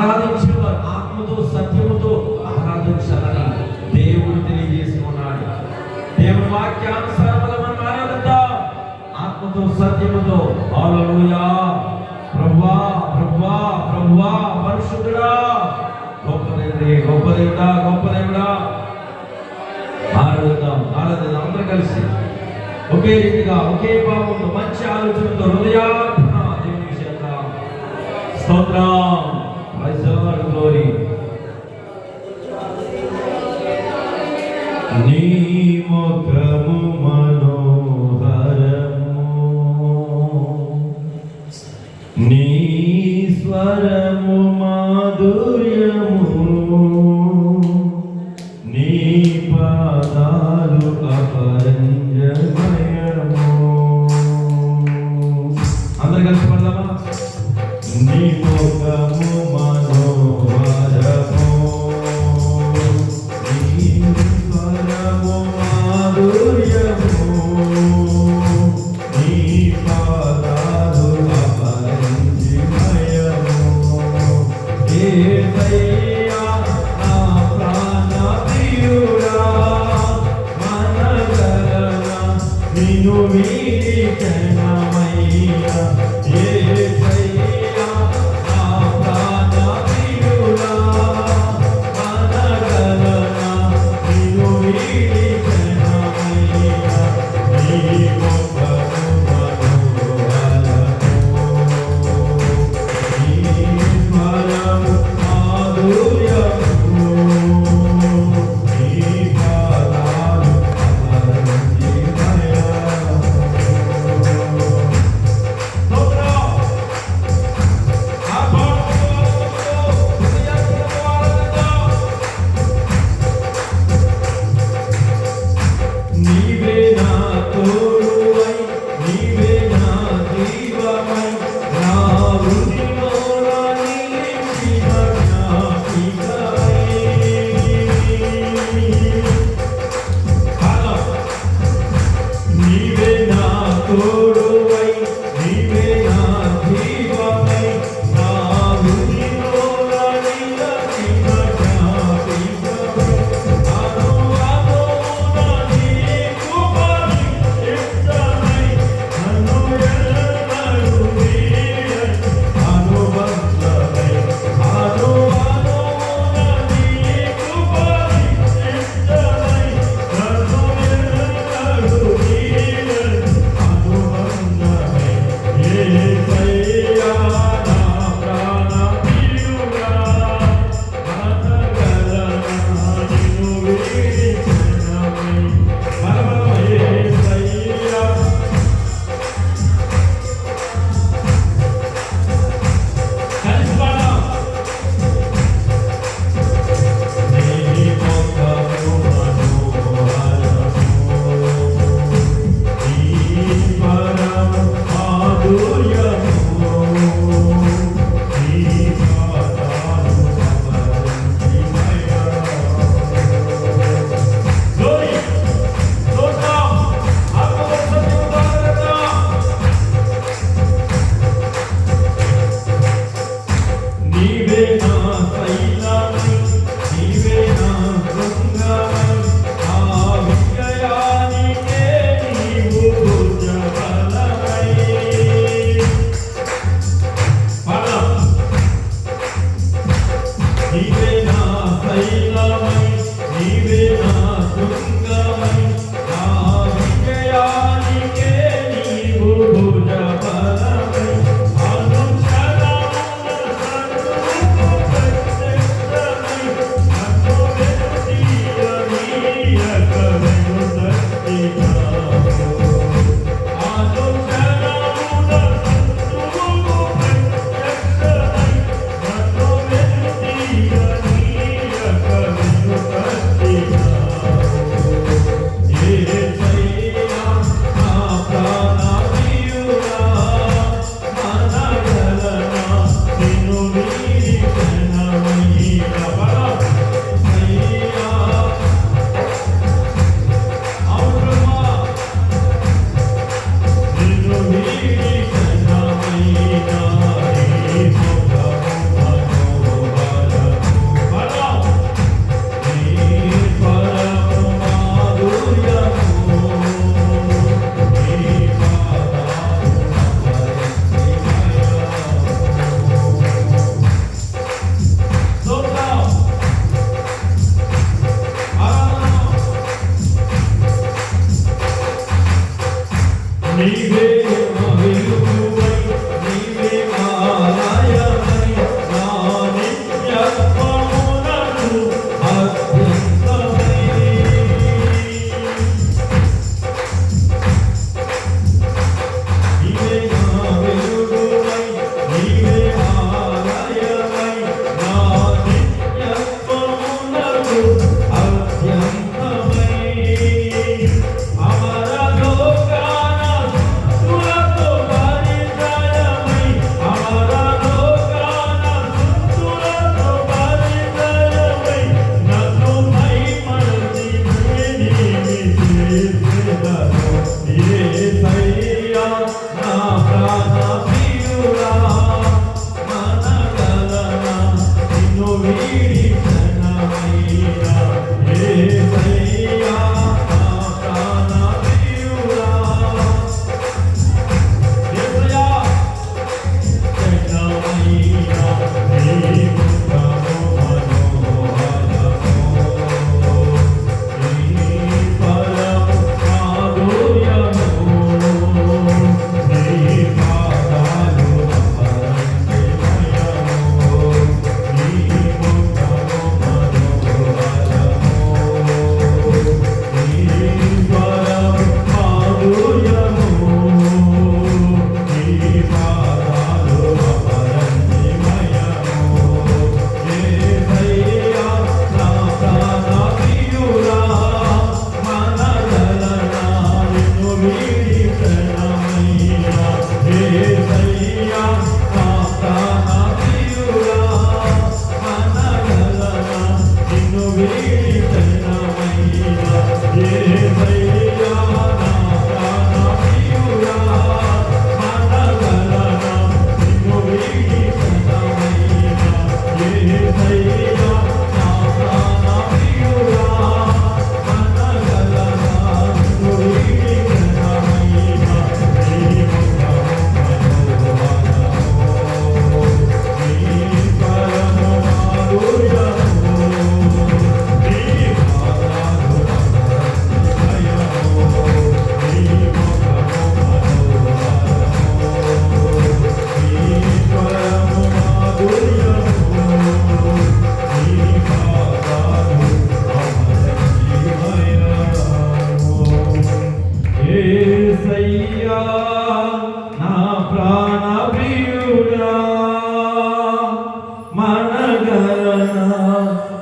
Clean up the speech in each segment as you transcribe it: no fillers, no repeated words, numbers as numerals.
ఆరాధించేవారు ఆత్మతో సత్యముతో ఆరాధించాలని దేవుడు తెలియజేసి ఉన్నాడు. దేవుని వాక్యానుసారముగా మనం ఆరాధిద్దాం ఆత్మతో సత్యముతో. హల్లెలూయా. ప్రభువా ప్రభువా ప్రభువా పరిశుద్ధుడా, గొప్ప దేవుడే, గొప్ప దేవుడా, గొప్ప దేవుడా. ఆరాధిద్దాం ఆరాధిద్దాం అందరూ కలిసి ఒకే రీతిగా ఒకే భావంతో మంచి ఆలోచనతో హృదయాత్మ దేవుని చేద్దాం. స్తోత్రం. Praise the lord. గ్లోరీ. నీ ముఖము మనోహరము, నీ స్వరము మాధుర్యము, నీ పాదాలు అపరంజమయము. అందరు కలిసి పడదామా? నీ ముఖము మనోహరము, నీ స్వరము మాధుర్యము, నీ పాదాలు అపరంజమయము. యేసయ్యా నా ప్రాణ ప్రియుడా, మనగలన నిన్ను వీడికెనమయ్యా. యేసయ్యా నా ప్రాణ ప్రియుడా, మనగలన నిన్ను వీడికెనమయ్యా. నీ ముఖము మనోహరము, నీ స్వరము మాధుర్యము, నీ పాదాలు అపరంజిమయము. స్తోత్రం. ఆ భావముతో హృదయపూర్వక ఆరాధిద్దాం. నీవే నా తోడువై, నీవే నా జీవమై, నా హృదయమున నిలిచిన జ్ఞాపికవై. నీవే నా తోడువై, నీవే నా జీవమై, నా హృదయమున నిలిచిన జ్ఞాపికవై. అనువాదమున నీకు పరిశుద్ధమై, నన్ను ఎన్నడూ వీడని అనుబంధమై. అనువాదమున నీకు పరిశుద్ధమై, నన్ను ఎన్నడూ వీడని అనుబంధమై. యేసయ్యా నా ప్రాణ ప్రియుడా, మనగలన నిన్ను వీడికెనమయ్యా. బలబల యేసయ్యా. కలిసి పాడదాం. నీ ముఖము మనోహరము, నీ స్వరము మాధుర్యము, నీ పాదాలు అపరంజిమయము. గ్లోరీ. స్తోత్రం. ఆత్మతో సత్యముతో ఆరాధిద్దాం. నీవే నా శైలమై, నీవే నా శృంగమై, ఆ విజయానికే నీవు భుజబలమై. పాడదాం. నీవే నా శైలమై, నీవే నా శృంగమై, ఆ విజయానికే నీవు భుజబలమై. అనుక్షణమున సర్వము ప్రత్యక్షమై, నన్ను వెంటియనీయక వెనుసక్తినావు. అనుక్షణమున సర్వము ప్రత్యక్షమై, నన్ను వెంటియనీయక వెనుసక్తినావు.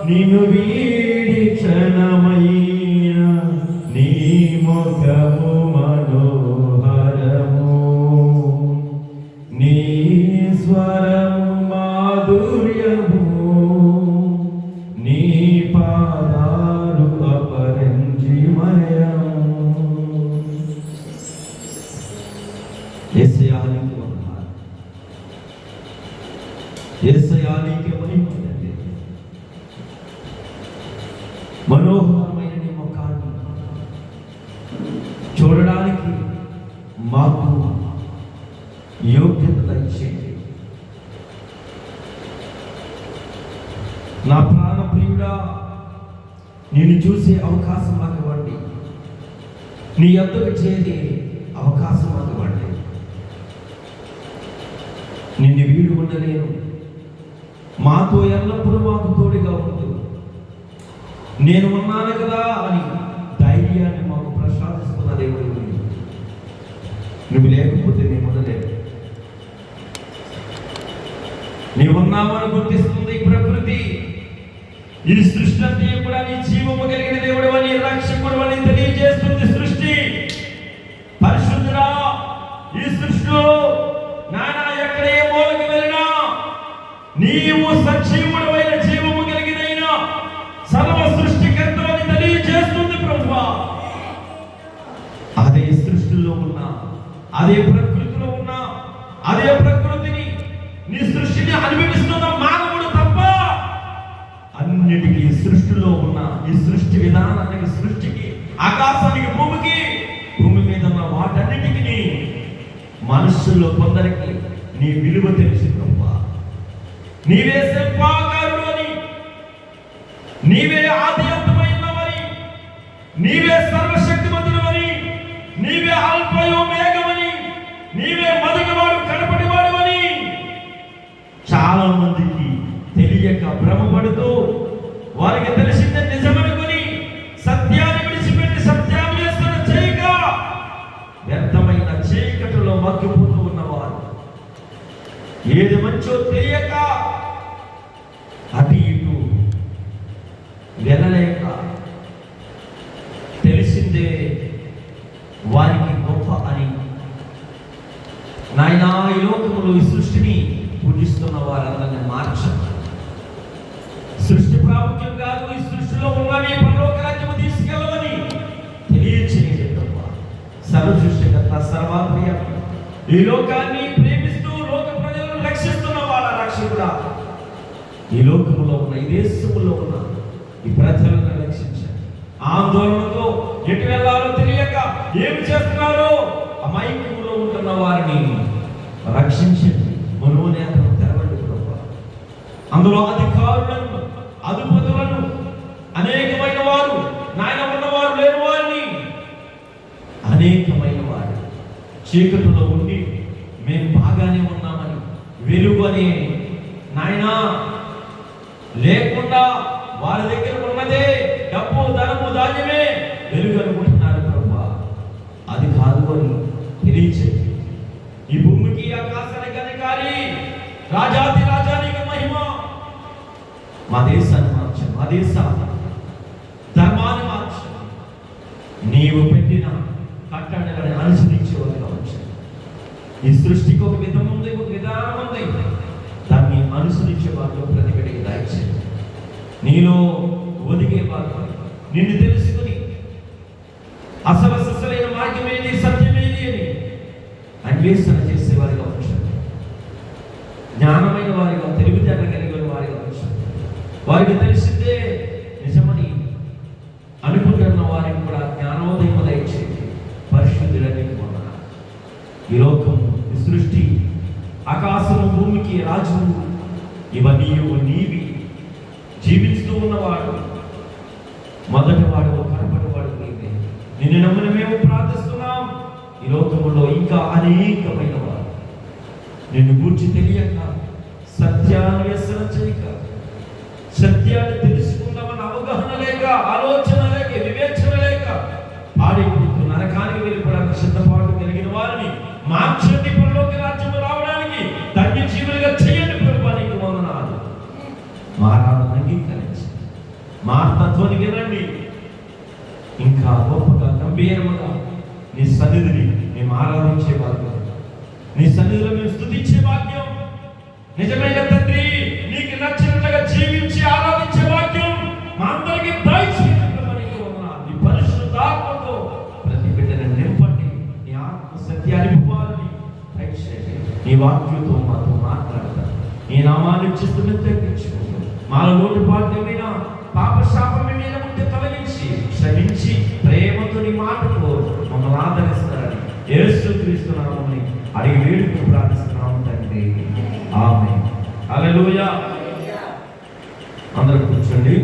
నిన్ను వీడి క్షణమైన నీ ముఖము మనోహరము, నీ స్వరము మాధుర్యము, నీ పాదాలు అపరంజిమయము. యేసయ్యా నీకు వందనాలు, యేసయ్యా నీకే మహిమ. మనోహరమైన నీ ముఖాన్ని చూడడానికి మాకు యోగ్యత దయచేయండి. నా ప్రాణ ప్రియుడా, నిన్ను చూసే అవకాశం మాకు ఇవ్వండి, నీ యొద్దకు చేరే అవకాశం మాకు ఇవ్వండి. నిన్ను వీడు ఉండలేను, మాతో ఎల్లప్పుడూ మాకు తోడుగా ఉంటూ నేను ఉన్నాను కదా అని ధైర్యాన్ని మాకు ప్రసాదిస్తున్న దేవుడు. నువ్వు లేకపోతే మేము ఉండలేము. నీవు ఉన్నామని గుర్తిస్తుంది ప్రకృతి. ఈ సృష్టి అంతా కూడా నీ జీవము కలిగిన దేవుడు అని, రక్షకుడు అని తెలియజేస్తుంది సృష్టి. పరిశుద్ధుడా, ఈ సృష్టిలో నానా ఎక్కడ ఏ మూలకి వెళ్ళినా నీవు సజీవుడమైన జీవము కలిగిన సర్వ సృష్టికర్త అని తెలియజేస్తుంది ప్రభువా. అదే సృష్టిలో ఉన్న, అదే ప్రకృతిలో ఉన్న, అదే ప్రకృతిని నీ సృష్టిని అనుభవిస్తున్న మానవుడు తప్ప అన్నిటికీ సృష్టిలో ఉన్న ఈ సృష్టి విధానానికి, సృష్టికి, ఆకాశానికి, భూమికి, భూమి మీద ఉన్న వాటన్నిటికీ మనుషుల్లో కొందరికి నీ విలువ తెలుసు ప్రభువా. నీవే శిల్పాకారుడు అని, నీవే ఆది అంతమైనవని, నీవే సర్వశక్తిమంతుడవని, నీవే అల్ఫయు మేఘమని, నీవే మొదటివాడు కనపడివాడు అని చాలా మందికి తెలియక భ్రమపడుతూ వారికి తెలిసిందే నిజమనుకుని సత్యాన్ని విడిచిపెట్టి సత్యాన్వేషణ చేయక వ్యర్థమైన చీకటిలో మగ్గిపోతూ ఉన్నవారు, ఏది మంచో తెలియక అటు ఇటు వెళ్ళలేక తెలిసిందే వారికి గొప్ప అని నాయనా ఈ లోకములో ఈ సృష్టిని పూజిస్తున్న వారందరినీ మార్చారు. సృష్టి ప్రాముఖ్యం కాదు, ఈ సృష్టిలో ఉన్నవి పరలోక రాజ్యము తీసుకెళ్ళమని తెలియచేయండి తప్ప. సర్వ సృష్టికర్త, సర్వాత్మీయ, ఈ లోకాన్ని ప్రేమిస్తూ లోక ప్రజలను రక్షిస్తున్న వాళ్ళ రక్షకుడా, ఈ లోకములో ఉన్న, ఈ దేశములో ఉన్న ఈ ప్రజలను రక్షించండి. ఆందోళనతో ఎటు వెళ్ళాలో తెలియక ఏమి చేస్తున్నారో అమాయకంలో ఉంటున్న వారిని రక్షించండి. మనోనేతను తెరవండి ప్రభువా. అందులో అధికారులను, అధిపతులను, అనేకమైన వారు, నాయన ఉన్నవారు లేని వారిని, అనేకమైన వారు చీకటిలో ఉండి మేము బాగానే ఉన్నామని, వెలుగు అనే నాయన లేకుండా వారి దగ్గర ఉన్నదే డబ్బు, ధనము, ధాన్యమే వెలుగు అనుకుంటున్నారు ప్రభువా. అది కాదు అని తెలియచేయండి. ఈ భూమికి, ఆకాశానికి అధికారి, రాజాది రాజానికి మహిమ. మా దేశాన్ని మార్చండి, మా దేశ ధర్మాన్ని మార్చండి. నీవు పెట్టిన కట్టడలను అనుసరించేవారుగా ఉంచండి. ఈ సృష్టికి ఒక విధం ఉంది, ఒక విధానం ఉంది, దాన్ని అనుసరించే వాళ్ళు ప్రతిగడికి దాయించండి. నీలో ఒదిగే వాళ్ళు, నిన్ను తెలుసుకుని అసలు అసలైన మార్గమేది, సత్యమేది అని అన్వేషణ చేసేవారిగా ఉంచండి. జ్ఞానమైన వారిగా, తెలివితేటలు కలిగిన వారిగా ఉంచండి. వారికి తెలిసిందే నిజమని అనుకుంటున్న వారికి కూడా జ్ఞానోదయం దయచేయండి. పరిశుద్ధులన్నీ వందనాలు. ఈ లోకం, ఈ సృష్టి, ఆకాశము, భూమికి రాజు, ఇవన్నీ నీవి. జీవిస్తూ ఉన్నవాడు మొదటివాడు, కనపడివాడు నీవే. నిన్ను నమ్మిన మేము ప్రార్థిస్తున్నాం. ఈ లోకములో ఇంకా అనేకమైన వారు నిన్ను గూర్చి తెలియక, సత్యాన్వేషణ చేయక, సత్యాన్ని తెలుసుకుందామన్న అవగాహన లేక, ఆలోచన లేక, వివేచన లేక పాడైపోతూ నరకానికి వెళ్ళిపోవడానికి సిద్ధపాటు కలిగిన వారిని మార్చండి. పరలోక రాజ్యము రావడానికి ధన్య జీవులుగా చేయండి ప్రభువా. నీకు వందనాలు. మారాలను అంగీకరించి మార్తత్వాన్ని వినండి. ఇంకా గొప్పగా గంభీరముగా నీ సన్నిధిని మేము ఆరాధించే భాగ్యం, నీ సన్నిధిలో మేము స్తుతించే భాగ్యం, నిజమైన తండ్రి నీకు నచ్చినట్లుగా జీవించి ఆరాధించే భాగ్యం మా అందరికీ దయచేయమని నీ పరిశుద్ధాత్మతో ప్రతి బిడ్డను నింపండి. నీ ఆత్మ సత్యాన్ని ఇవ్వాలని దయచేయండి. నీ వాక్యంతో మాతో మాట్లాడతారు. నీ నామాన్ని చిత్తుని తగ్గించుకుంటూ మాలో లోటుపాటు ఏమైనా పాప శాపం మీద ఉంటే తొలగించి క్షమించి ప్రేమతో నీ మాటతో మమ్మల్ని ఆదరిస్తారని యేసుక్రీస్తు నామమున అడిగి వేడుకుని ప్రార్థిస్తున్నాము తండ్రి. ఆమేన్. హల్లెలూయా. అందరూ కూర్చోండి.